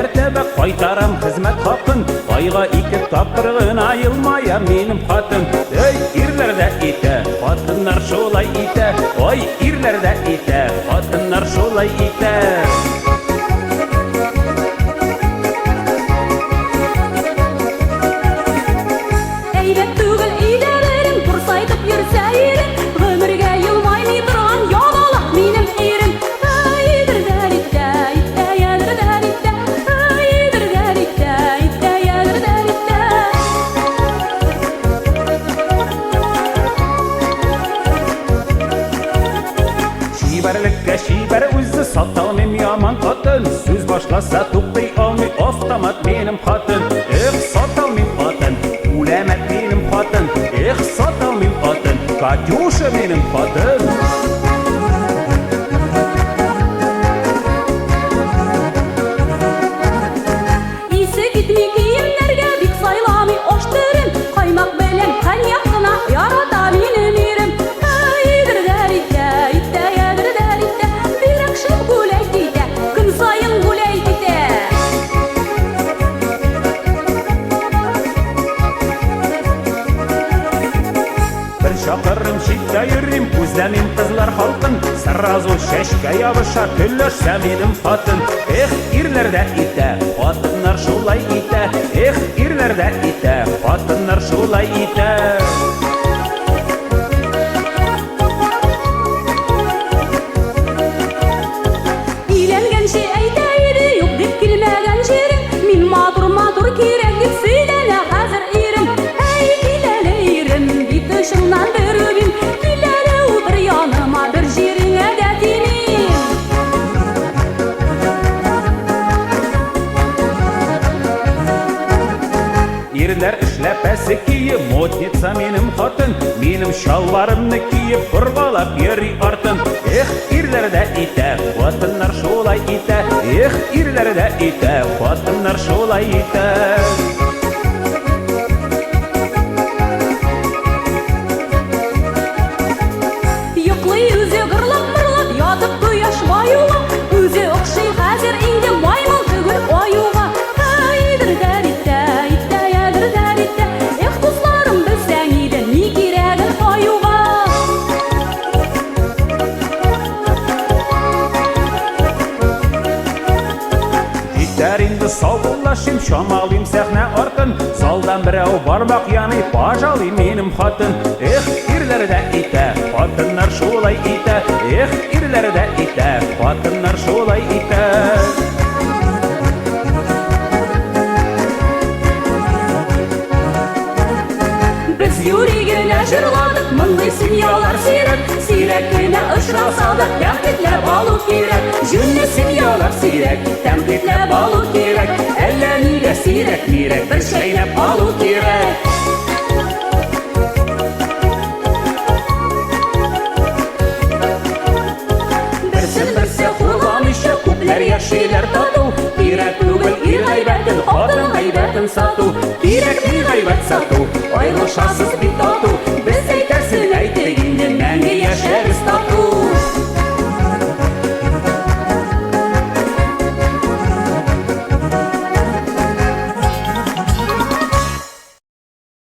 мәртәбә кайтарам хезмәт хакын, айга 2 тапкыр гына аелмая минем хатын. Эй, ирләр дә итә, хатыннар шулай итә. Ой, ирләр дә итә, хатыннар шулай итә. Әйбәт түгел идәрәләрем, турсайтып йөрсә ирем, гомергә елмаймый торган ябалак минем ирем. Идердәр итә, итә, ядердәр итә, идердәр итә, итә, ядердәр итә. Шибәрлеккә шибәр үзе саталмыйм яман хатын, сүз башласа туктый алмый автомат минем хатын. Эх, саталмыйм хатын, үләмәт минем хатын. Эх, саталмыйм хатын, Катюша минем хатын. Исе китми киемнәргә бик сайламый аш төрен, каймак белән коньяк кына ярата минем ирем. Идердәр итә, итә, ядердәр итә, бирәк шып гүләйт итә, көн сайын гүләйт итә. Бер чакырым читтә йөрим, күзләмим кызлар халкын, сразу чәчкә ябыша көлләшсә минем хатын. Эх, ирләр дә итә, хатыннар шулай итә. Эх, ирләр дә итә, хатыннар шулай итә. Өйләнгәнче әйтә иде, юк дип килмәгән җирем, мин матур кирәк дип сөйләнә хәзер ирем. Әй, киләле ирем, бит ышыңнан бер үбим, киләле утыр яныма, бер җиреңә дә тимим. Ирләр эшләпәсе киеп, модница минем хатын, минем шалварымны киеп, боргалап йөри артын. Эх, ирләр дә итә, хатыннар шулай итә. Эх, ирләр дә итә, хатыннар шулай итә. Йоклый үзе гырлап-мырлап, ятып кояш баюга, үзе охшый хәзер инде маймыл түгел аюга. Идердәр итә, итә, ядердәр итә, эх, дусларым белсәң иде, ни кирәген аюга. Җитәр инде саубуллашыйм, чамалыйм сәхнә артын, залдан берәү бармак яный, пажалый минем хатын. Эх, ирләр дә итә, хатыннар шулай итә. Эх, ирләр дә итә, хатыннар шулай итә. Без юри генә җырладык, мондый семьялар сирәк, сирәк кенә очраса да тәнкыйтьләп алу кирәк. Җүнле семьялар сирәк, тәнкыйтьләп алу кирәк. Әллә нигә сирәк, бер шәйләп алу кирәк. Берсе хурланмыйча күпләр яшиләр тату. Кирәк түгел ир гайбәтен, хатын гайбәтен сату. Кирәкми гайбәт сату, аерылышасыз